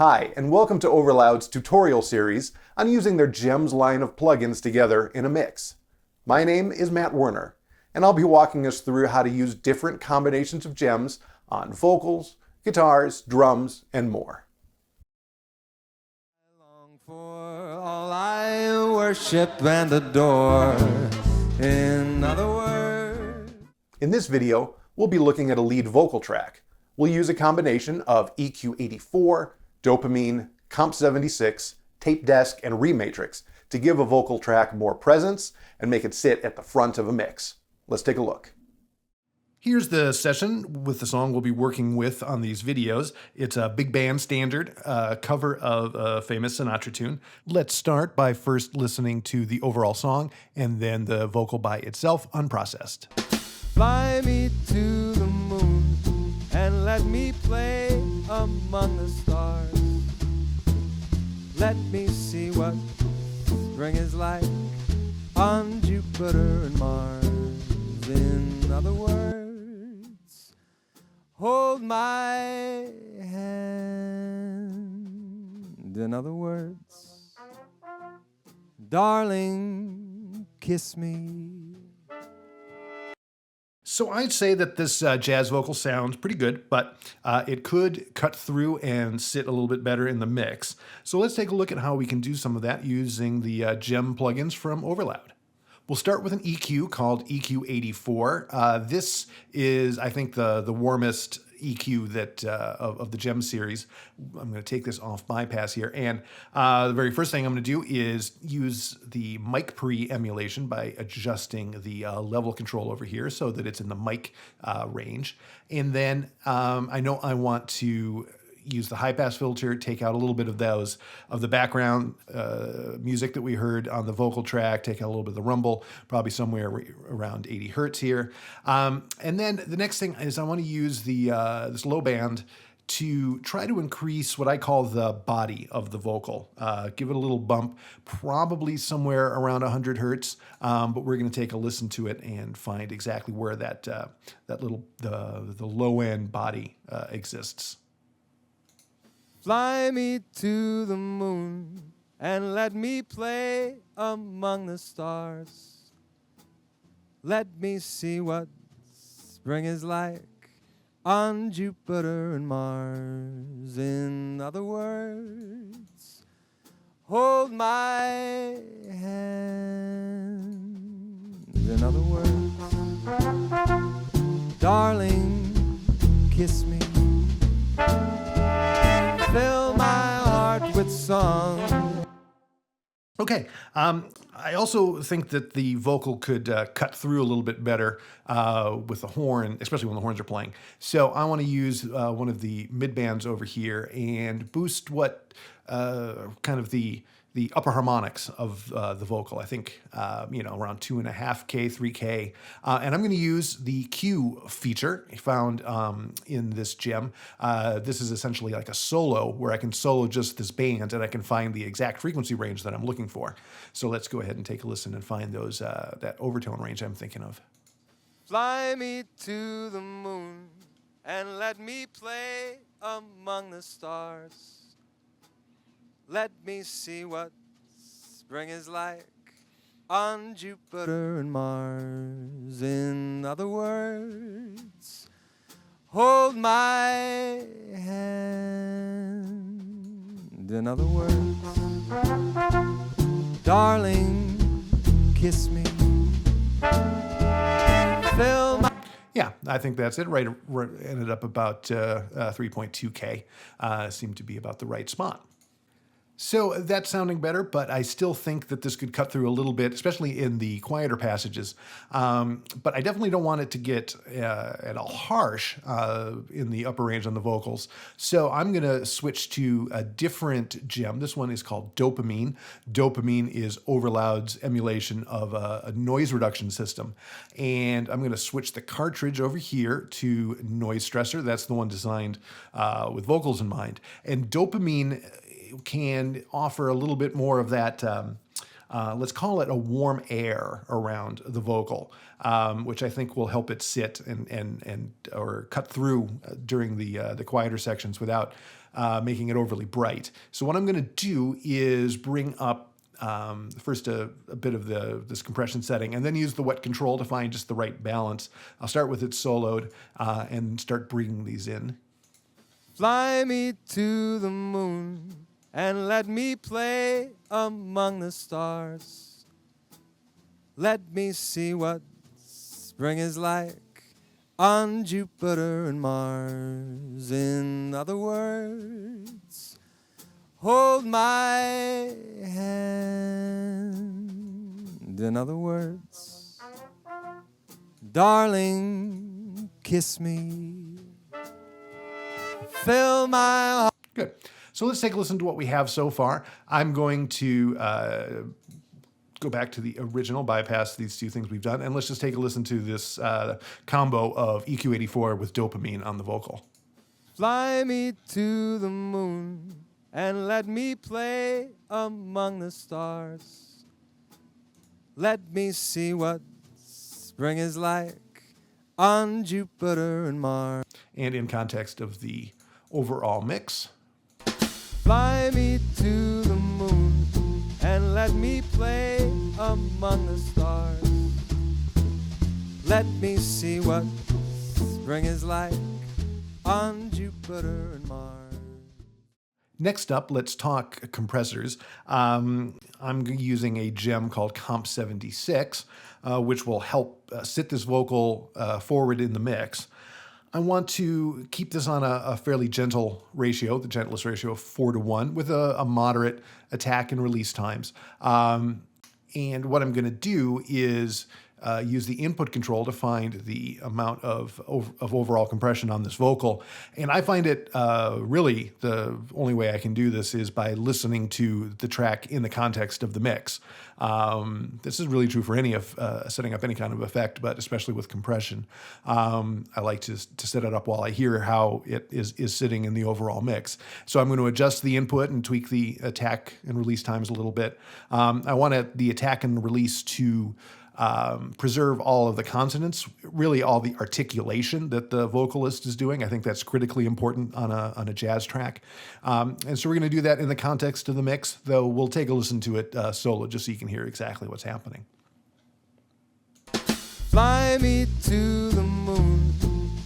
Hi, and welcome to Overloud's tutorial series on using their GEMS line of plugins together in a mix. My name is Matt Werner, and I'll be walking us through how to use different combinations of GEMS on vocals, guitars, drums, and more. I long for all I worship and adore. In other words, In this video, we'll be looking at a lead vocal track. We'll use a combination of EQ84, Dopamine, Comp76, Tape Desk, and Rematrix to give a vocal track more presence and make it sit at the front of a mix. Let's take a look. Here's the session with the song we'll be working with on these videos. It's a big band standard cover of a famous Sinatra tune. Let's start by first listening to the overall song and then the vocal by itself unprocessed. fly me to the moon and let me play among the stars. Let me see what spring is like on Jupiter and Mars. In other words, hold my hand. In other words, darling, kiss me. So I'd say that this jazz vocal sounds pretty good, but it could cut through and sit a little bit better in the mix. So let's take a look at how we can do some of that using the GEM plugins from Overloud. We'll start with an EQ called EQ84. This is, I think, the warmest EQ that of the GEM series. I'm going to take this off bypass here, and the very first thing I'm going to do is use the mic pre emulation by adjusting the level control over here so that it's in the mic range. And then I know I want to use the high pass filter, take out a little bit of the background music that we heard on the vocal track, take out a little bit of the rumble, probably somewhere around 80 hertz here. And then the next thing is I want to use the this low band to try to increase what I call the body of the vocal. Give it a little bump, probably somewhere around 100 hertz, but we're going to take a listen to it and find exactly where that little the low end body exists. Fly me to the moon and let me play among the stars. Let me see what spring is like on Jupiter and Mars. In other words, hold my hand. In other words, darling, kiss me. Fill my heart with song. Okay, I also think that the vocal could cut through a little bit better with the horn, especially when the horns are playing. So I want to use one of the mid bands over here and boost what kind of the upper harmonics of the vocal. I think, around 2.5K, 3K. And I'm going to use the Q feature found in this gem. This is essentially like a solo where I can solo just this band and I can find the exact frequency range that I'm looking for. So let's go ahead and take a listen and find those that overtone range I'm thinking of. Fly me to the moon and let me play among the stars. Let me see what spring is like on Jupiter and Mars. In other words, hold my hand. In other words, darling, kiss me. Fill my Yeah, I think that's it. Right, ended up about 3.2K. Seemed to be about the right spot. So that's sounding better, but I still think that this could cut through a little bit, especially in the quieter passages. But I definitely don't want it to get at all harsh in the upper range on the vocals. So I'm going to switch to a different gem. This one is called Dopamine. Dopamine is Overloud's emulation of a noise reduction system. And I'm going to switch the cartridge over here to Noise Stressor. That's the one designed with vocals in mind. And Dopamine can offer a little bit more of that let's call it a warm air around the vocal, which I think will help it sit and or cut through during the quieter sections without making it overly bright. So what I'm going to do is bring up first a bit of this compression setting, and then use the wet control to find just the right balance. I'll start with it soloed and start bringing these in. Fly me to the moon and let me play among the stars. Let me see what spring is like on Jupiter and Mars. In other words, hold my hand. In other words, darling, kiss me. Fill my heart. Good. So let's take a listen to what we have so far. I'm going to go back to the original, bypass these two things we've done, and let's just take a listen to this combo of EQ84 with dopamine on the vocal. Fly me to the moon and let me play among the stars. Let me see what spring is like on Jupiter and Mars. And in context of the overall mix. Fly me to the moon and let me play among the stars. Let me see what spring is like on Jupiter and Mars. Next up, let's talk compressors. I'm using a gem called Comp 76, which will help sit this vocal forward in the mix. I want to keep this on a fairly gentle ratio, the gentlest ratio of 4:1, with a moderate attack and release times. And what I'm going to do is use the input control to find the amount of overall compression on this vocal. And I find it really the only way I can do this is by listening to the track in the context of the mix. This is really true for any of setting up any kind of effect, but especially with compression. I like to set it up while I hear how it is sitting in the overall mix. So I'm going to adjust the input and tweak the attack and release times a little bit. I want the attack and release to preserve all of the consonants, really all the articulation that the vocalist is doing. I think that's critically important on a jazz track. And so we're going to do that in the context of the mix, though we'll take a listen to it solo just so you can hear exactly what's happening. Fly me to the moon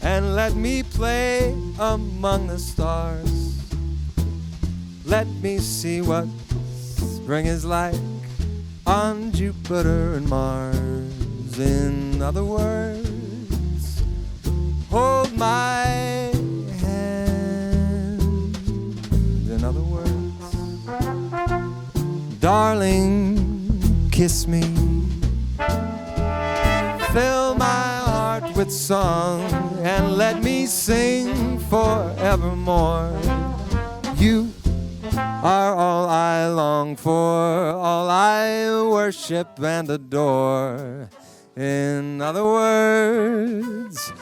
and let me play among the stars. Let me see what spring is like on Jupiter and Mars. In other words, hold my hand. In other words, darling, kiss me. Fill my heart with song and let me sing forevermore. You are all I long for, all I worship and adore. In other words,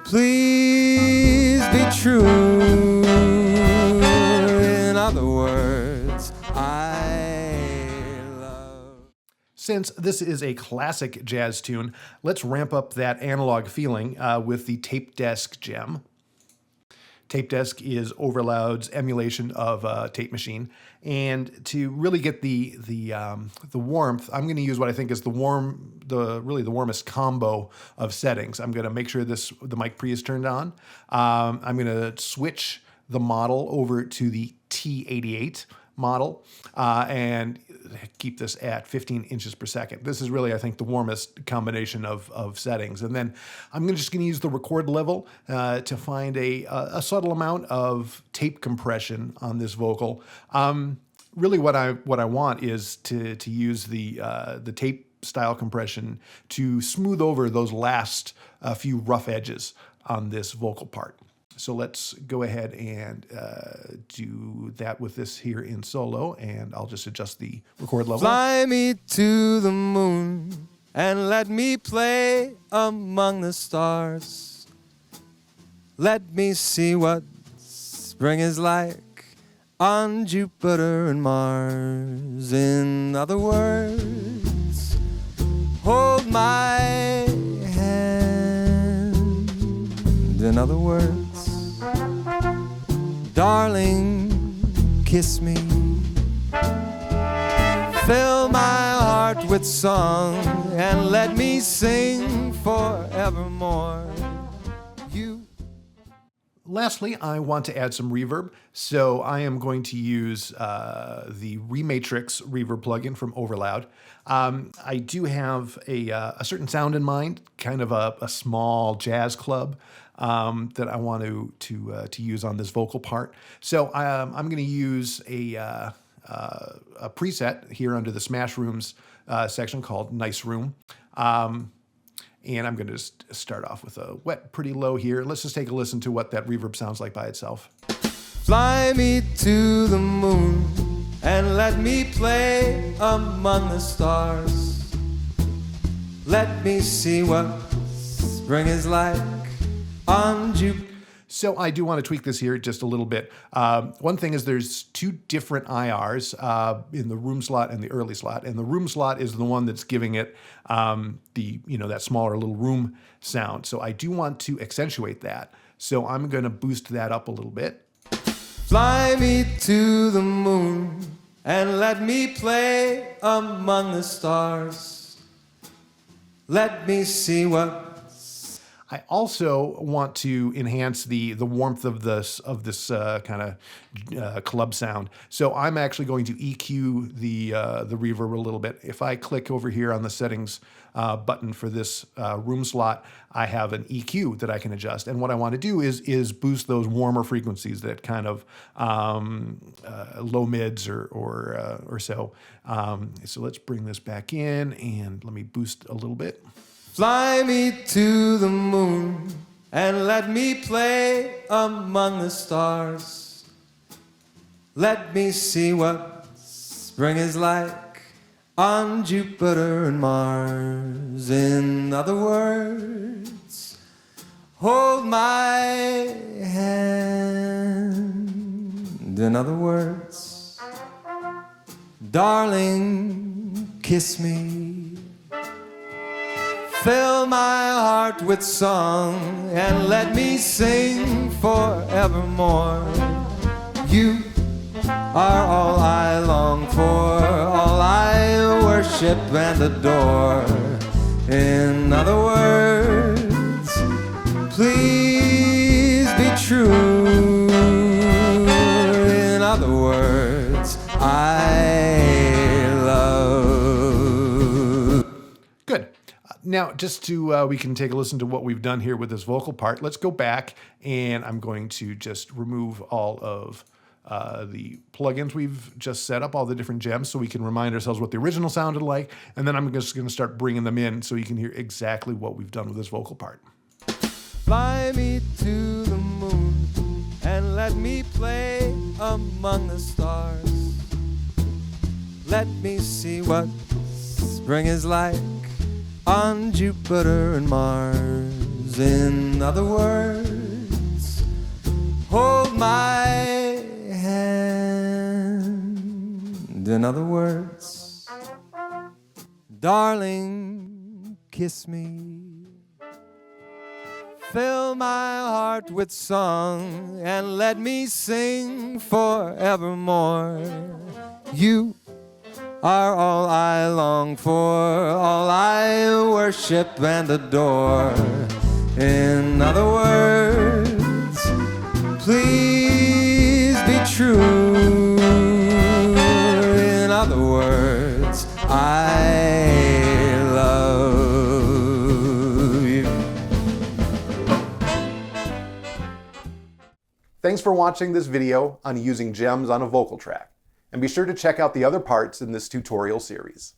please be true. In other words, I love. Since this is a classic jazz tune, let's ramp up that analog feeling with the Tape Desk gem. Tape Desk is Overloud's emulation of a tape machine, and to really get the warmth, I'm going to use what I think is the warmest combo of settings. I'm going to make sure the mic pre is turned on. I'm going to switch the model over to the T88 model and keep this at 15 inches per second. This is really, I think, the warmest combination of settings. And then I'm just going to use the record level to find a subtle amount of tape compression on this vocal. Really what I want is to use the tape style compression to smooth over those last few rough edges on this vocal part. So let's go ahead and do that with this here in solo, and I'll just adjust the record level. Fly me to the moon and let me play among the stars. Let me see what spring is like on Jupiter and Mars. In other words, hold my hand. In other words, darling, kiss me. Fill my heart with song and let me sing forevermore. You. Lastly, I want to add some reverb, so I am going to use the Rematrix reverb plugin from Overloud. I do have a certain sound in mind, kind of a small jazz club that I want to use on this vocal part. So I'm going to use a preset here under the Smash Rooms section called Nice Room. And I'm going to just start off with a wet pretty low here. Let's just take a listen to what that reverb sounds like by itself. Fly me to the moon and let me play among the stars. Let me see what spring is like on Jupiter. So I do want to tweak this here just a little bit. One thing is there's two different IRs in the room slot and the early slot, and the room slot is the one that's giving it that smaller little room sound. So I do want to accentuate that. So I'm going to boost that up a little bit. Fly me to the moon and let me play among the stars. Let me see what. I also want to enhance the warmth of this kind of club sound. So I'm actually going to EQ the reverb a little bit. If I click over here on the settings button for this room slot, I have an EQ that I can adjust. And what I want to do is boost those warmer frequencies, that kind of low mids or so. So let's bring this back in and let me boost a little bit. Fly me to the moon and let me play among the stars. Let me see what spring is like on Jupiter and Mars. In other words, hold my hand. In other words, darling, kiss me. Fill my heart with song and let me sing forevermore. You are all I long for, all I worship and adore. In other words, please be true. In other words, I love. Good. Now, just to we can take a listen to what we've done here with this vocal part. Let's go back, and I'm going to just remove all of the plugins we've just set up, all the different gems, so we can remind ourselves what the original sounded like. And then I'm just going to start bringing them in so you can hear exactly what we've done with this vocal part. Fly me to the moon and let me play among the stars. Let me see what spring is like on Jupiter and Mars. In other words, hold my hand. In other words, darling, kiss me. Fill my heart with song and let me sing forevermore. You are all I long for, all I worship and adore. In other words, please be true. In other words, I love you. Thanks for watching this video on using gems on a vocal track. And be sure to check out the other parts in this tutorial series.